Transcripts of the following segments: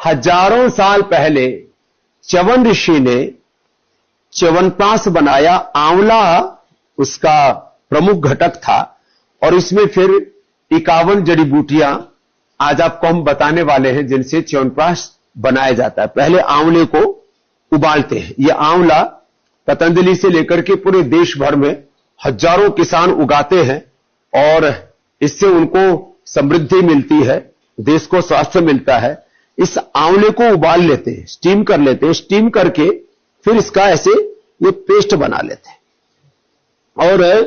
हजारों साल पहले च्यवन ऋषि ने च्यवनप्राश बनाया। आंवला उसका प्रमुख घटक था और इसमें फिर 51 जड़ी बूटियां आज आपको हम बताने वाले हैं जिनसे च्यवनप्राश बनाया जाता है। पहले आंवले को उबालते हैं। यह आंवला पतंजलि से लेकर के पूरे देश भर में हजारों किसान उगाते हैं और इससे उनको समृद्धि मिलती है, देश को स्वास्थ्य मिलता है। इस आंवले को उबाल लेते हैं, स्टीम कर लेते हैं। स्टीम करके फिर इसका ऐसे ये पेस्ट बना लेते हैं और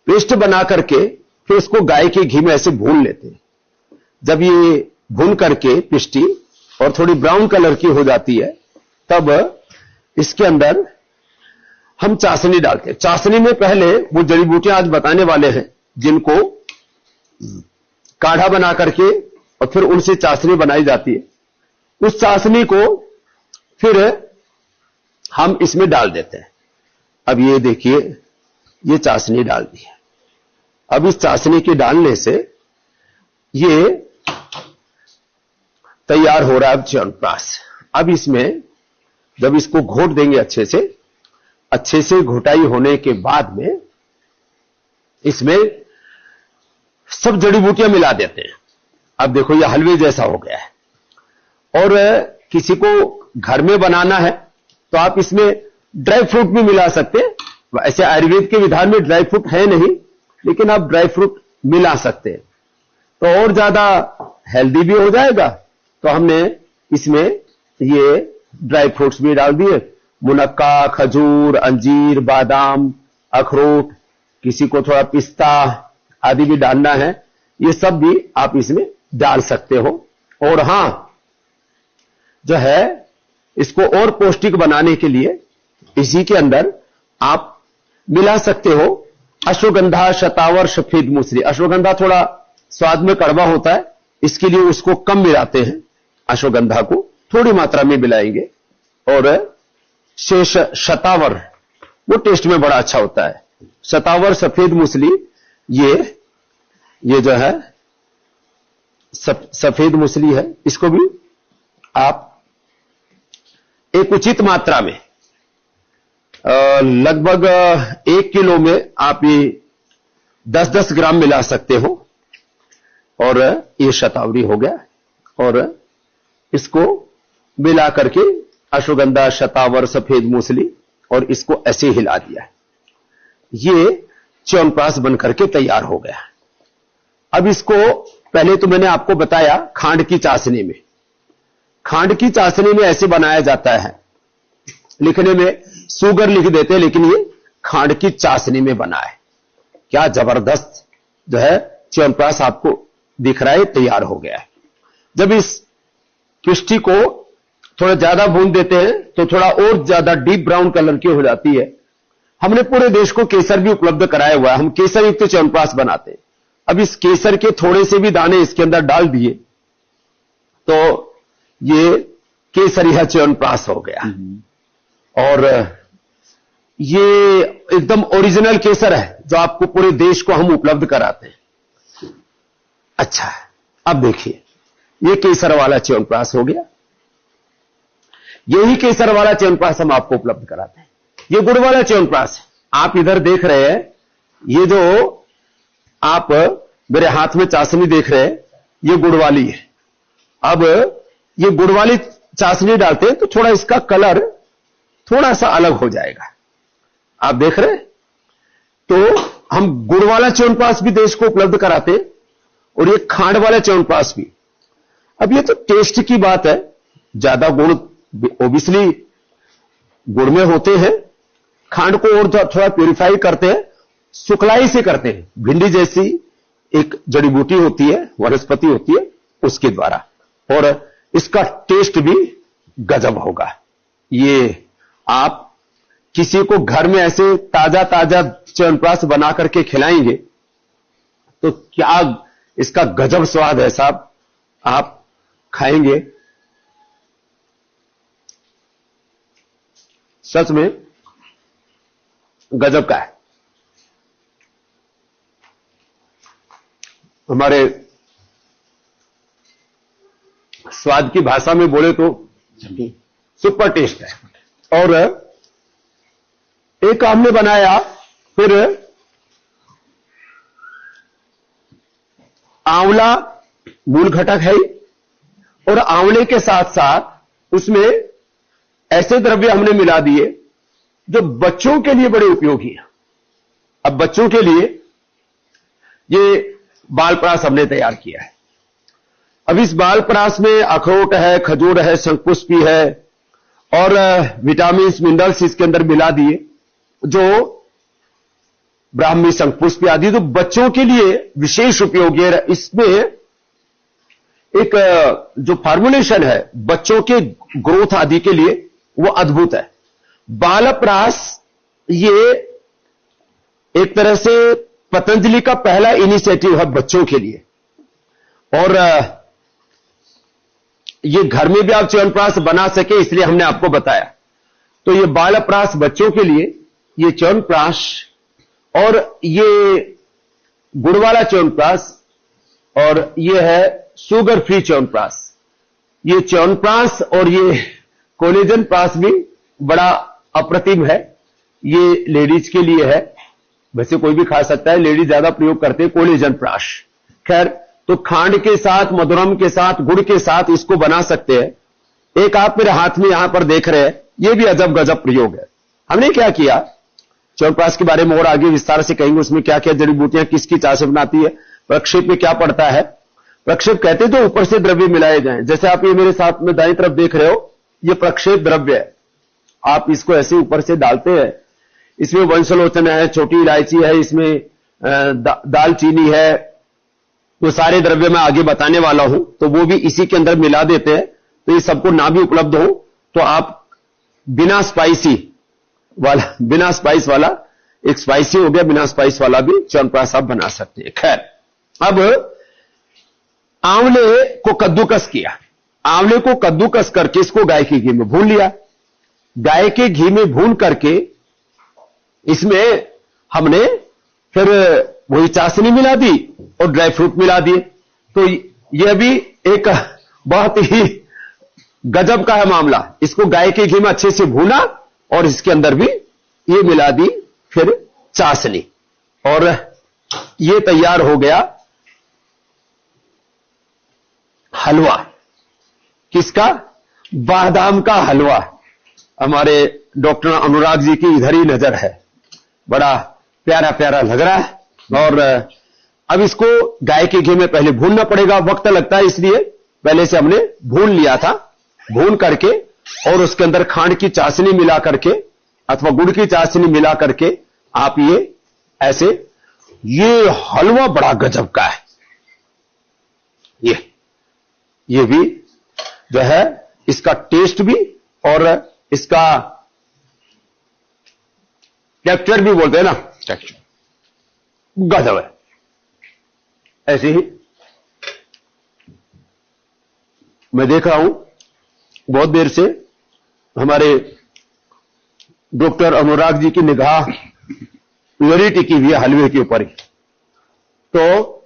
पेस्ट बना करके फिर इसको गाय के घी में ऐसे भून लेते हैं। जब ये भून करके पिष्टी और थोड़ी ब्राउन कलर की हो जाती है तब इसके अंदर हम चाशनी डालते हैं। चाशनी में पहले वो जड़ी बूटियां आज बताने वाले हैं जिनको काढ़ा बना करके और फिर उनसे चाशनी बनाई जाती है। उस चाशनी को फिर हम इसमें डाल देते हैं। अब ये देखिए, ये चाशनी डाल दी है। अब इस चाशनी के डालने से ये तैयार हो रहा है च्यवनप्राश। अब इसमें जब इसको घोट देंगे अच्छे से घोटाई होने के बाद में इसमें सब जड़ी बूटियां मिला देते हैं। अब देखो ये हलवे जैसा हो गया है। और किसी को घर में बनाना है तो आप इसमें ड्राई फ्रूट भी मिला सकते हैं। ऐसे आयुर्वेद के विधान में ड्राई फ्रूट है नहीं, लेकिन आप ड्राई फ्रूट मिला सकते हैं तो और ज्यादा हेल्दी भी हो जाएगा। तो हमने इसमें ये ड्राई फ्रूट्स भी डाल दिए, मुनक्का, खजूर, अंजीर, बादाम, अखरोट, किसी को थोड़ा पिस्ता आदि भी डालना है, ये सब भी आप इसमें डाल सकते हो। और हां, जो है इसको और पौष्टिक बनाने के लिए इसी के अंदर आप मिला सकते हो अश्वगंधा, शतावर, सफेद मूसली। अश्वगंधा थोड़ा स्वाद में कड़वा होता है, इसके लिए उसको कम मिलाते हैं। अश्वगंधा को थोड़ी मात्रा में मिलाएंगे और शेष शतावर वो टेस्ट में बड़ा अच्छा होता है। शतावर, सफेद मूसली, ये जो है सफेद मूसली है, इसको भी आप एक उचित मात्रा में लगभग 1 किलो में आप ये 10-10 ग्राम मिला सकते हो। और ये शतावरी हो गया और इसको मिला करके अश्वगंधा, शतावर, सफेद मूसली और इसको ऐसे हिला दिया। ये च्यवनप्राश बनकर के तैयार हो गया। अब इसको पहले तो मैंने आपको बताया खांड की चाशनी में। खांड की चाशनी में ऐसे बनाया जाता है, लिखने में शुगर लिख देते हैं लेकिन ये खांड की चाशनी में बना है। क्या जबरदस्त जो है च्यवनप्राश आपको दिख रहा है, तैयार हो गया है। जब इस पिष्टी को थोड़ा ज्यादा भून देते हैं तो थोड़ा और ज्यादा डीप ब्राउन कलर की हो जाती है। हमने पूरे देश को केसर भी उपलब्ध कराया हुआ है, हम केसर युक्त च्यवनप्राश बनाते हैं। अब इस केसर के थोड़े से भी दाने इसके अंदर डाल दिए तो ये केसरिया च्यवनप्राश हो गया। और ये एकदम ओरिजिनल केसर है जो आपको पूरे देश को हम उपलब्ध कराते हैं। अच्छा, अब देखिए ये केसर वाला च्यवनप्राश हो गया। यही केसर वाला च्यवनप्राश हम आपको उपलब्ध कराते हैं। ये गुड़ वाला च्यवनप्राश आप इधर देख रहे हैं, ये जो आप मेरे हाथ में चाशनी देख रहे हैं ये गुड़ वाली है। अब ये गुड़ वाली चाशनी डालते हैं तो थोड़ा इसका कलर थोड़ा सा अलग हो जाएगा। आप देख रहे हैं, तो हम गुड़ वाला च्यवनप्राश भी देश को उपलब्ध कराते हैं और ये खांड वाला च्यवनप्राश भी। अब ये तो टेस्ट की बात है, ज्यादा गुड़ ओबियसली गुड़ में होते हैं, खांड को और थोड़ा प्यूरिफाई करते हैं, सुखलाई से करते हैं। भिंडी जैसी एक जड़ी बूटी होती है, वनस्पति होती है, उसके द्वारा। और इसका टेस्ट भी गजब होगा। ये आप किसी को घर में ऐसे ताजा ताजा च्यवनप्राश बना करके खिलाएंगे तो क्या इसका गजब स्वाद है साहब, आप खाएंगे सच में गजब का है। हमारे स्वाद की भाषा में बोले तो सुपर टेस्ट है। और एक हमने बनाया फिर आंवला मूल घटक है ही, और आंवले के साथ साथ उसमें ऐसे द्रव्य हमने मिला दिए जो बच्चों के लिए बड़े उपयोगी हैं। अब बच्चों के लिए ये बालपरास हमने तैयार किया है। अब इस बालपरास में अखरोट है, खजूर है, शंखपुष्पी है और विटामिन मिनरल्स इसके अंदर मिला दिए, जो ब्राह्मी, शंखपुष्पी आदि, तो बच्चों के लिए विशेष उपयोगी है। इसमें एक जो फार्मुलेशन है बच्चों के ग्रोथ आदि के लिए वो अद्भुत है। बालपरास ये एक तरह से पतंजलि का पहला इनिशिएटिव है बच्चों के लिए, और ये घर में भी आप च्यवनप्राश बना सके इसलिए हमने आपको बताया। तो ये बालपरास बच्चों के लिए, ये च्यवनप्राश, और ये गुड़ वाला च्यवनप्राश, और ये है शुगर फ्री च्यवनप्राश। ये च्यवनप्राश और ये कोलेजन प्राश भी बड़ा अप्रतिम है। ये लेडीज के लिए है, वैसे कोई भी खा सकता है, लेडीज ज्यादा प्रयोग करते हैं कोलेजन प्राश। खैर, तो खांड के साथ, मधुरम के साथ, गुड़ के साथ इसको बना सकते हैं। एक आप मेरे हाथ में यहां पर देख रहे हैं, ये भी अजब गजब प्रयोग है। हमने क्या किया, च्यवनप्राश के बारे में और आगे विस्तार से कहेंगे, उसमें क्या क्या जड़ी बूटियां किसकी चाय से बनाती है, प्रक्षेप में क्या पड़ता है। प्रक्षेप कहते तो ऊपर से द्रव्य मिलाए जाएं, जैसे आप ये मेरे साथ में दाईं तरफ देख रहे हो, ये प्रक्षेप द्रव्य है। आप इसको ऐसे ऊपर से डालते हैं, इसमें वंशलोचन है, छोटी इलायची है, इसमें दालचीनी है, वो सारे द्रव्य मैं आगे बताने वाला हूं, तो वो भी इसी के अंदर मिला देते हैं। तो ये सबको ना भी उपलब्ध हो तो आप बिना स्पाइस वाला, एक स्पाइसी हो गया, बिना स्पाइस वाला भी च्यवनप्राश आप बना सकते हैं। खैर, अब आंवले को कद्दूकस किया, आंवले को कद्दूकस करके इसको गाय के घी में भून लिया। गाय के घी में भून करके इसमें हमने फिर वही चाशनी मिला दी और ड्राई फ्रूट मिला दिए। तो यह भी एक बहुत ही गजब का है मामला। इसको गाय के घी में अच्छे से भूना और इसके अंदर भी ये मिला दी फिर चाशनी, और ये तैयार हो गया हलवा। किसका? बादाम का हलवा। हमारे डॉक्टर अनुराग जी की इधर ही नजर है, बड़ा प्यारा प्यारा लग रहा है। और अब इसको गाय के घी में पहले भूनना पड़ेगा, वक्त लगता है, इसलिए पहले से हमने भून लिया था। भून करके और उसके अंदर खांड की चाशनी मिला करके अथवा गुड़ की चाशनी मिला करके आप ये ऐसे, ये हलवा बड़ा गजब का है। ये भी जो है, इसका टेस्ट भी और इसका टेक्सचर भी बोलते हैं ना, टेक्सचर गजब है। ऐसे ही मैं देख रहा हूं बहुत देर से हमारे डॉक्टर अनुराग जी की निगाह पूरी टिकी हुई है हलवे के ऊपर ही। तो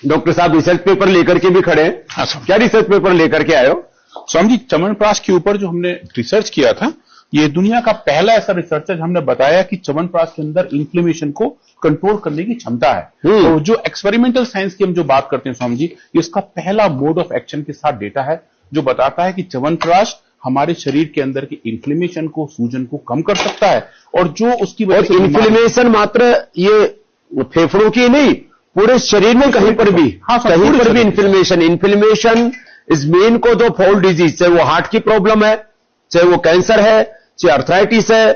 डॉक्टर साहब रिसर्च पेपर लेकर के भी खड़े हैं। हाँ, क्या रिसर्च पेपर लेकर के आए हो? स्वामी जी, च्यवनप्राश के ऊपर जो हमने रिसर्च किया था, ये दुनिया का पहला ऐसा रिसर्च है। हमने बताया कि च्यवनप्राश के अंदर इन्फ्लेमेशन को कंट्रोल करने की क्षमता है। तो जो एक्सपेरिमेंटल साइंस की हम जो बात करते हैं स्वामी जी, इसका पहला मोड ऑफ एक्शन के साथ डेटा है जो बताता है कि च्यवनप्राश हमारे शरीर के अंदर की इन्फ्लेमेशन को, सूजन को कम कर सकता है। और जो उसकी वजह से इन्फ्लेमेशन मात्र ये फेफड़ों की नहीं, पूरे शरीर में कहीं पर भी, हाँ, कहीं पर भी inflammation is main cause of all disease. चाहे वो हार्ट की प्रॉब्लम है, चाहे वो कैंसर है, चाहे अर्थराइटिस है,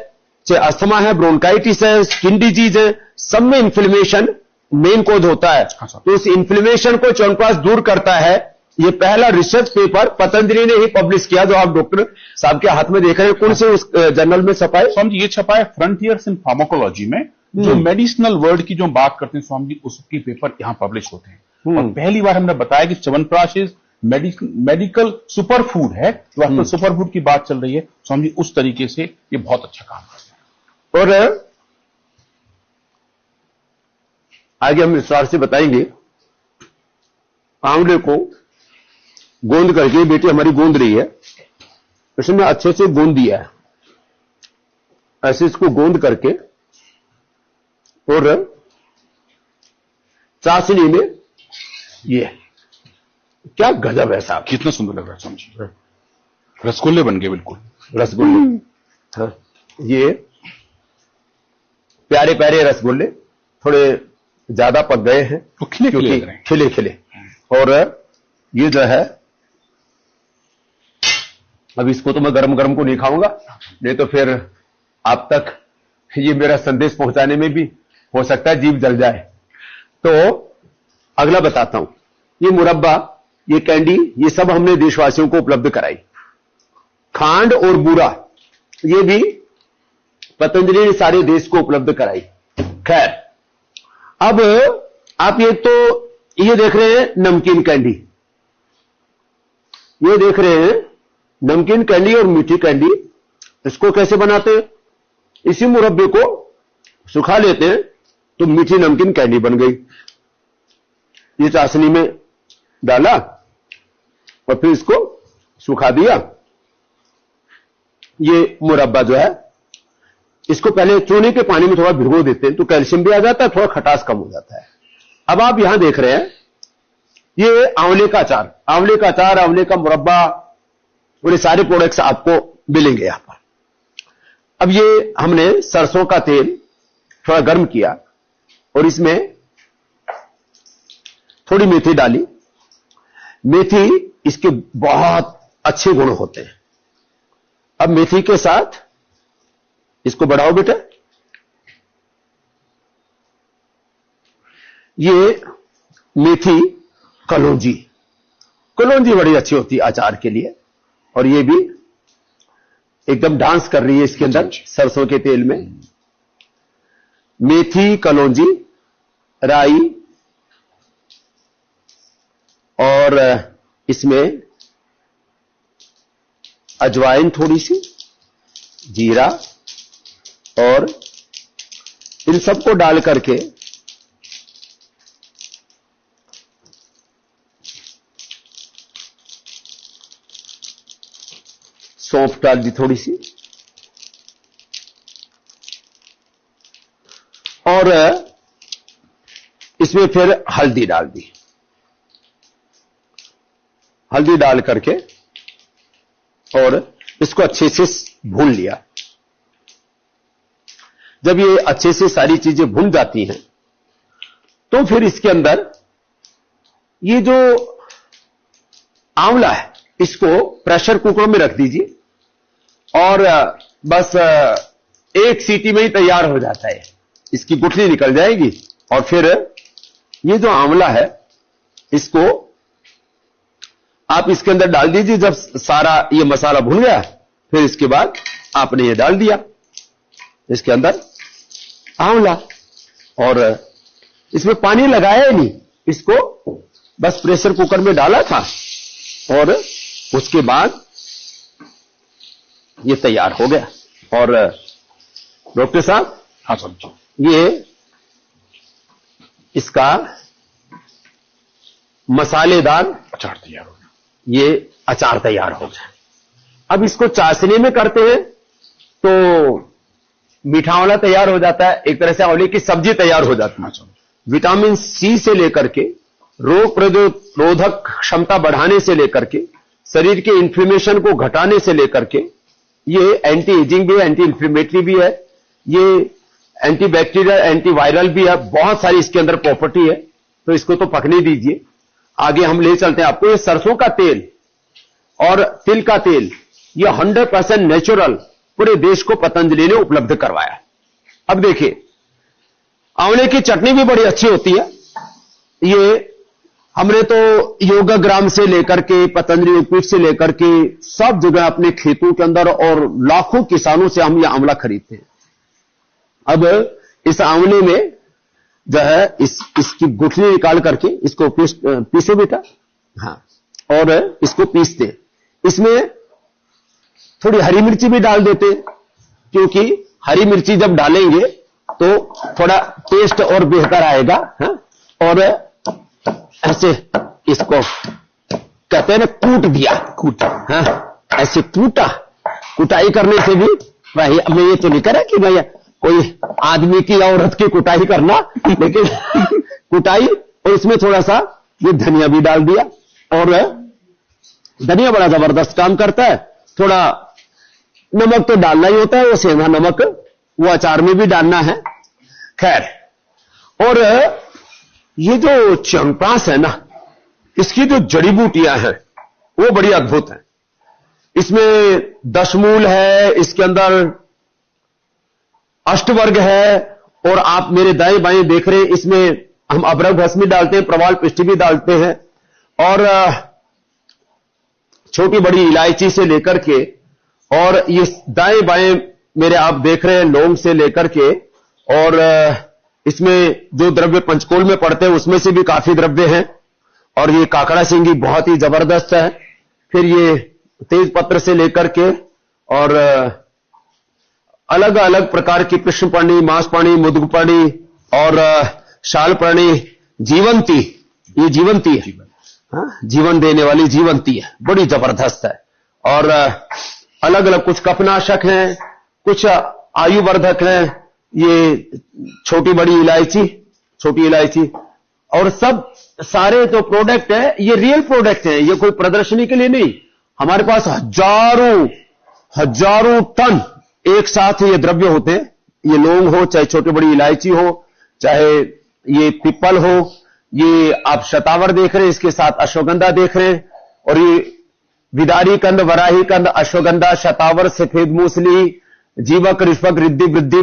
चाहे अस्थमा है, ब्रोंकाइटिस है, स्किन डिजीज है, सब में इन्फ्लेमेशन मेन कोज होता है। तो उस इन्फ्लेमेशन को च्यवनप्राश दूर करता है। ये पहला रिसर्च पेपर पतंजलि ने ही पब्लिश किया, जो आप डॉक्टर साहब के हाथ में देख रहे हैं। कौन से उस जर्नल में छपा है? स्वामी जी, ये छपा है फ्रंटियर्स इन फार्माकोलॉजी में। जो मेडिसिनल वर्ड की जो बात करते हैं स्वामी जी, उसकी पेपर यहां पब्लिश होते हैं। और पहली बार हमने बताया कि chyawanprash is medical super food है। जो आजकल सुपर फूड की बात चल रही है स्वामी जी, उस तरीके से ये बहुत अच्छा काम करते हैं। और आगे हम विस्तार से बताएंगे। आंवले को गोंद करके, बेटी हमारी गूंद रही है, इसमें अच्छे से गूंद दिया है, ऐसे इसको गूंद करके और चाशनी में, ये क्या गजब है साहब, कितना सुंदर लग रहा है स्वामी जी, रसगुल्ले बन गए बिल्कुल, रसगुल्ले। हाँ, ये प्यारे प्यारे रसगुल्ले, थोड़े ज्यादा पक गए हैं, वो खिले खिले लग रहे हैं, खिले खिले। और ये जो है, अब इसको तो मैं गरम गरम को नहीं खाऊंगा, नहीं तो फिर आप तक ये मेरा संदेश पहुंचाने में भी हो सकता है जीभ जल जाए। तो अगला बताता हूं, ये मुरब्बा, ये कैंडी, ये सब हमने देशवासियों को उपलब्ध कराई। खांड और बूरा, ये भी पतंजलि ने सारे देश को उपलब्ध कराई। खैर, अब आप ये देख रहे हैं नमकीन कैंडी, ये देख रहे हैं नमकीन कैंडी और मीठी कैंडी। इसको कैसे बनाते हैं? इसी मुरब्बे को सुखा लेते हैं तो मीठी नमकीन कैंडी बन गई। ये चाशनी में डाला और फिर इसको सुखा दिया। ये मुरब्बा जो है, इसको पहले चूने के पानी में थोड़ा भिगो देते हैं तो कैल्शियम भी आ जाता है, थोड़ा खटास कम हो जाता है। अब आप यहां देख रहे हैं ये आंवले का अचार, आंवले का अचार, आंवले का मुरब्बा, और ये सारे प्रोडक्ट्स आपको मिलेंगे यहां पर। अब ये हमने सरसों का तेल थोड़ा गर्म किया और इसमें थोड़ी मेथी डाली। मेथी, इसके बहुत अच्छे गुण होते हैं। अब मेथी के साथ इसको बढ़ाओ बेटा। ये मेथी कलौंजी, कलौंजी बड़ी अच्छी होती है अचार के लिए, और ये भी एकदम डांस कर रही है इसके अंदर सरसों के तेल में। मेथी, कलौंजी, राई, और इसमें अजवाइन थोड़ी सी, जीरा, और इन सबको डाल करके सौंफ डाल दी थोड़ी सी, और इसमें फिर हल्दी डाल दी। हल्दी डाल करके और इसको अच्छे से भून लिया। जब ये अच्छे से सारी चीजें भून जाती हैं तो फिर इसके अंदर ये जो आंवला है इसको प्रेशर कुकर में रख दीजिए और बस एक सीटी में ही तैयार हो जाता है। इसकी गुठली निकल जाएगी और फिर ये जो आंवला है इसको आप इसके अंदर डाल दीजिए। जब सारा ये मसाला भुन गया फिर इसके बाद आपने ये डाल दिया इसके अंदर आंवला, और इसमें पानी लगाया ही नहीं, इसको बस प्रेशर कुकर में डाला था और उसके बाद ये तैयार हो गया। और डॉक्टर साहब, हाँ सर, ये इसका मसालेदार अचार तैयार हो गया, ये अचार तैयार हो गया। अब इसको चाशनी में करते हैं तो मीठा आंवला तैयार हो जाता है, एक तरह से आंवले की सब्जी तैयार हो जाती है। विटामिन सी से लेकर के रोग प्रतिरोधक क्षमता बढ़ाने से लेकर के शरीर के इन्फ्लेमेशन को घटाने से लेकर के ये एंटी एजिंग भी है, एंटी इन्फ्लेमेटरी भी है, ये एंटी बैक्टीरियल, एंटी वायरल भी है, बहुत सारी इसके अंदर प्रॉपर्टी है। तो इसको तो पकने दीजिए, आगे हम ले चलते हैं आपको। ये सरसों का तेल और तिल का तेल ये 100% नेचुरल पूरे देश को पतंजलि ने उपलब्ध करवाया। अब देखिए, आंवले की चटनी भी बड़ी अच्छी होती है। ये हमने तो योगाग्राम से लेकर के पतंजलि योगपीठ से लेकर के सब जगह अपने खेतों के अंदर और लाखों किसानों से हम ये आंवला खरीदते हैं। अब इस आंवले में जो है इसकी गुठली निकाल करके इसको पीसे बेटा, हाँ, और इसको पीसते। इसमें थोड़ी हरी मिर्ची भी डाल देते क्योंकि हरी मिर्ची जब डालेंगे तो थोड़ा टेस्ट और बेहतर आएगा, हाँ? और ऐसे इसको कहते हैं ना, कूट दिया, कूटा, हाँ, ऐसे कूटा। कुटाई करने से भी भाई, अब मैं ये तो नहीं करा कि भैया कोई आदमी की या औरत की कुटाई करना, लेकिन कुटाई, और इसमें थोड़ा सा ये धनिया भी डाल दिया, और धनिया बड़ा जबरदस्त काम करता है। थोड़ा नमक तो डालना ही होता है, वो सेंधा नमक वो अचार में भी डालना है। खैर, और ये जो च्यवनप्राश है ना, इसकी जो जड़ी बूटियां हैं वो बड़ी अद्भुत हैं। इसमें दशमूल है, इसके अंदर अष्टवर्ग है, और आप मेरे दाएं बाएं देख रहे हैं, इसमें हम अबरक भस्मी डालते हैं, प्रवाल पिष्टी भी डालते हैं, और छोटी बड़ी इलायची से लेकर के, और ये दाएं बाएं मेरे आप देख रहे हैं लौंग से लेकर के, और इसमें जो द्रव्य पंचकोल में पड़ते हैं उसमें से भी काफी द्रव्य हैं, और ये काकड़ा सिंगी बहुत ही जबरदस्त है। फिर ये तेज पत्र से लेकर के, और अलग अलग प्रकार की कृष्णपर्णी, मांसपर्णी, मुदगपर्णी और शालपर्णी, जीवंती, ये जीवंती है, हाँ, जीवन देने वाली जीवंती है, बड़ी जबरदस्त है। और अलग अलग कुछ कफनाशक हैं, कुछ आयुवर्धक हैं, ये छोटी बड़ी इलायची, छोटी इलायची, और सब सारे जो प्रोडक्ट है ये रियल प्रोडक्ट है, ये कोई प्रदर्शनी के लिए नहीं। हमारे पास हजारों टन एक साथ ये द्रव्य होते हैं। ये लौंग हो, चाहे छोटी बड़ी इलायची हो, चाहे ये पिपल हो, ये आप शतावर देख रहे हैं, इसके साथ अश्वगंधा देख रहे हैं, और ये विदारी कंद, वराही कंद, अश्वगंधा, शतावर, सफेद मूसली, जीवक, ऋष्वक, रिद्धि, वृद्धि,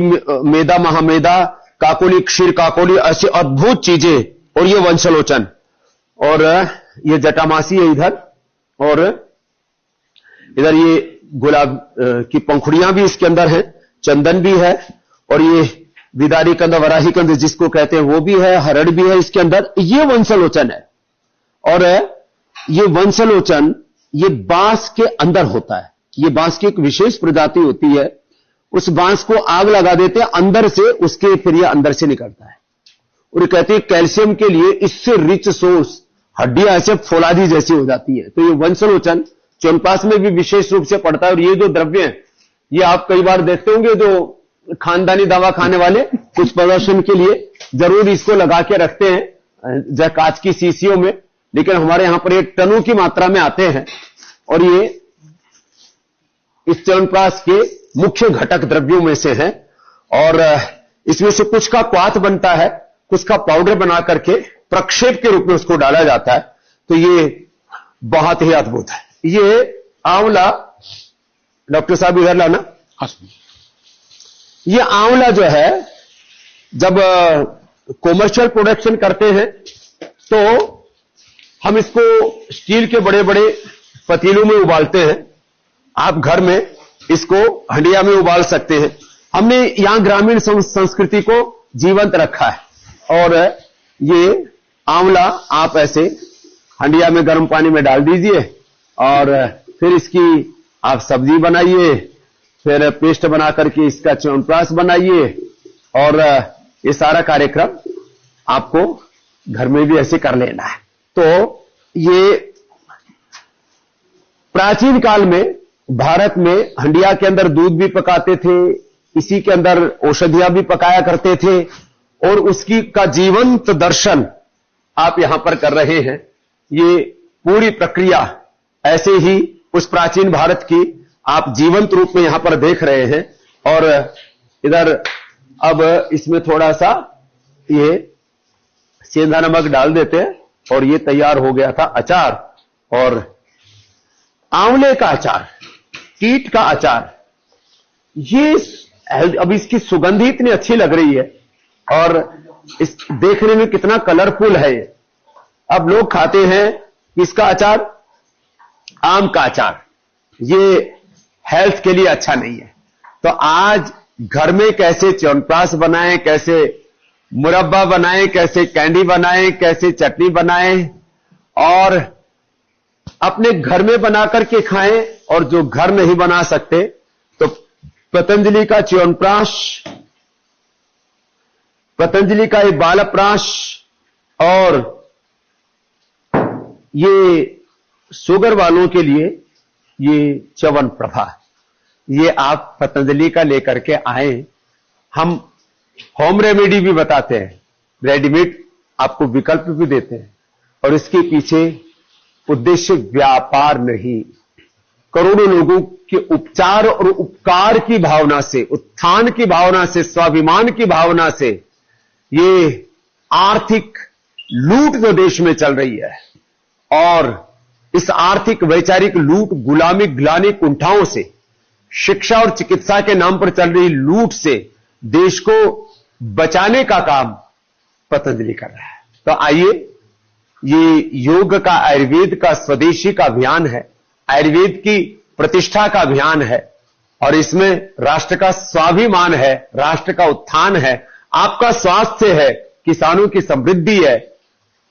मेदा, महामेदा, काकोली, क्षीर काकोली, ऐसी अद्भुत चीजें, और ये वंशलोचन, और ये जटामासी है इधर, और इधर ये गुलाब की पंखुड़ियां भी इसके अंदर है, चंदन भी है, और ये विदारी कंद, वराही कंद जिसको कहते हैं वो भी है, हरड़ भी है इसके अंदर। ये वंशलोचन है, और ये वंशलोचन ये बांस के अंदर होता है। ये बांस की एक विशेष प्रजाति होती है, उस बांस को आग लगा देते हैं अंदर से, उसके फिर ये अंदर से निकलता है, और कहते हैं कैल्शियम के लिए इससे रिच सोर्स, हड्डियां ऐसे फौलादी जैसी हो जाती है। तो ये वंशलोचन च्यवनप्राश में भी विशेष रूप से पड़ता है। और ये जो द्रव्य है, ये आप कई बार देखते होंगे, जो खानदानी दवा खाने वाले कुछ प्रदर्शन के लिए जरूर इसको लगा के रखते हैं कांच की शीशियों में, लेकिन हमारे यहां पर एक टनों की मात्रा में आते हैं, और ये इस च्यवनप्राश के मुख्य घटक द्रव्यों में से है। और इसमें से कुछ का क्वाथ बनता है, कुछ का पाउडर बना करके प्रक्षेप के रूप में उसको डाला जाता है। तो ये बहुत ही अद्भुत है। ये आंवला, डॉक्टर साहब इधर लाना, ये आंवला जो है, जब कॉमर्शियल प्रोडक्शन करते हैं तो हम इसको स्टील के बड़े बड़े पतीलों में उबालते हैं। आप घर में इसको हंडिया में उबाल सकते हैं। हमने यहां ग्रामीण संस्कृति को जीवंत रखा है, और ये आंवला आप ऐसे हंडिया में गर्म पानी में डाल दीजिए, और फिर इसकी आप सब्जी बनाइए, फिर पेस्ट बना करके इसका च्यवनप्राश बनाइए, और ये सारा कार्यक्रम आपको घर में भी ऐसे कर लेना है। तो ये प्राचीन काल में भारत में हंडिया के अंदर दूध भी पकाते थे, इसी के अंदर औषधियां भी पकाया करते थे, और उसकी का जीवंत दर्शन आप यहां पर कर रहे हैं। ये पूरी प्रक्रिया ऐसे ही उस प्राचीन भारत की आप जीवंत रूप में यहां पर देख रहे हैं। और इधर अब इसमें थोड़ा सा ये सेंधा नमक डाल देते हैं, और ये तैयार हो गया था अचार, और आंवले का अचार, कीट का अचार। ये अब इसकी सुगंध ही इतनी अच्छी लग रही है, और इस देखने में कितना कलरफुल है ये। अब लोग खाते हैं इसका अचार, आम का अचार, ये हेल्थ के लिए अच्छा नहीं है। तो आज घर में कैसे च्यवनप्राश बनाएं, कैसे मुरब्बा बनाएं, कैसे कैंडी बनाएं, कैसे चटनी बनाएं, और अपने घर में बना करके खाएं। और जो घर नहीं बना सकते तो पतंजलि का च्यवनप्राश, पतंजलि का एक बालप्राश, और ये शुगर वालों के लिए ये च्यवनप्रभा, ये आप पतंजलि का लेकर के आए। हम होम रेमेडी भी बताते हैं, रेडीमेड आपको विकल्प भी देते हैं, और इसके पीछे उद्देश्य व्यापार नहीं, करोड़ों लोगों के उपचार और उपकार की भावना से, उत्थान की भावना से, स्वाभिमान की भावना से ये आर्थिक लूट जो देश में चल रही है, और इस आर्थिक वैचारिक लूट, गुलामी, ग्लानि, कुंठाओं से, शिक्षा और चिकित्सा के नाम पर चल रही लूट से देश को बचाने का काम पतंजलि कर रहा है। तो आइए, ये योग का, आयुर्वेद का, स्वदेशी का अभियान है, आयुर्वेद की प्रतिष्ठा का अभियान है, और इसमें राष्ट्र का स्वाभिमान है, राष्ट्र का उत्थान है, आपका स्वास्थ्य है, किसानों की समृद्धि है।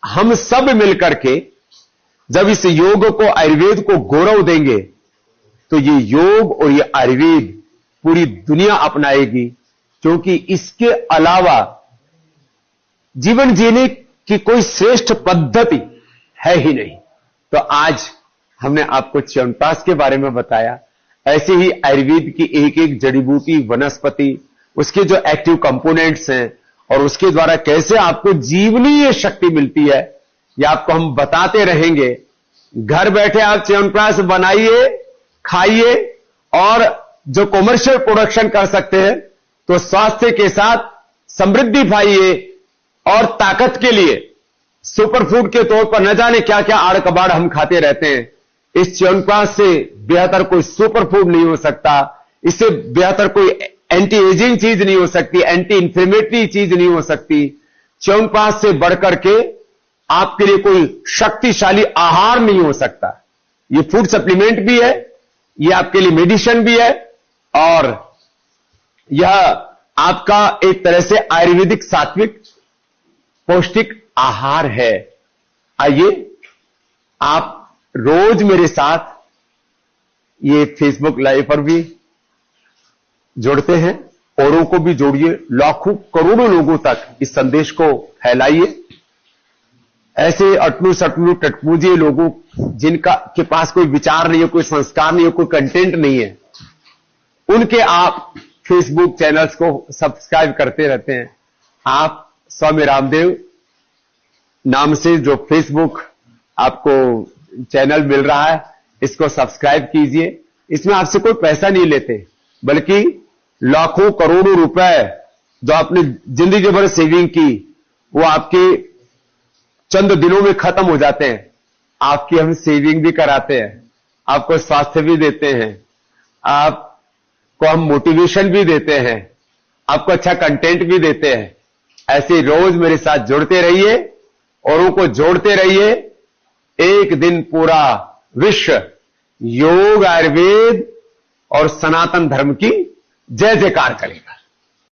हम सब मिलकर के जब इस योग को, आयुर्वेद को गौरव देंगे, तो ये योग और ये आयुर्वेद पूरी दुनिया अपनाएगी, क्योंकि इसके अलावा जीवन जीने की कोई श्रेष्ठ पद्धति है ही नहीं। तो आज हमने आपको च्यवनप्राश के बारे में बताया। ऐसे ही आयुर्वेद की एक एक जड़ी बूटी, वनस्पति, उसके जो एक्टिव कंपोनेंट्स हैं, और उसके द्वारा कैसे आपको जीवनीय शक्ति मिलती है, ये आपको हम बताते रहेंगे। घर बैठे आप च्यवनप्राश बनाइए, खाइए, और जो कॉमर्शियल प्रोडक्शन कर सकते हैं, तो स्वास्थ्य के साथ समृद्धि पाइए, और ताकत के लिए सुपरफूड के तौर पर न जाने क्या क्या आड़ कबाड़ हम खाते रहते हैं। इस च्यवनप्राश से बेहतर कोई सुपरफूड नहीं हो सकता, इससे बेहतर कोई एंटी एजिंग चीज नहीं हो सकती, एंटी इंफ्लेमेटरी चीज नहीं हो सकती। च्यवनप्राश से बढ़कर के आपके लिए कोई शक्तिशाली आहार नहीं हो सकता। ये फूड सप्लीमेंट भी है, ये आपके लिए मेडिसिन भी है, और यह आपका एक तरह से आयुर्वेदिक सात्विक पौष्टिक आहार है। आइए, आप रोज मेरे साथ ये फेसबुक लाइव पर भी जुड़ते हैं, औरों को भी जोड़िए, लाखों करोड़ों लोगों तक इस संदेश को फैलाइए। ऐसे अटलू सटलू टटपूजिए लोगों जिनका के पास कोई विचार नहीं है, कोई संस्कार नहीं है, कोई कंटेंट नहीं है, उनके आप फेसबुक चैनल्स को सब्सक्राइब करते रहते हैं। आप स्वामी रामदेव नाम से जो फेसबुक आपको चैनल मिल रहा है, इसको सब्सक्राइब कीजिए। इसमें आपसे कोई पैसा नहीं लेते, बल्कि लाखों करोड़ों रुपए जो आपने जिंदगी भर सेविंग की, वो आपके चंद दिनों में खत्म हो जाते हैं। आपकी हम सेविंग भी कराते हैं, आपको स्वास्थ्य भी देते हैं, आपको हम मोटिवेशन भी देते हैं, आपको अच्छा कंटेंट भी देते हैं। ऐसे रोज मेरे साथ जुड़ते रहिए, औरों को जोड़ते रहिए। एक दिन पूरा विश्व योग, आयुर्वेद और सनातन धर्म की जय जयकार करेगा।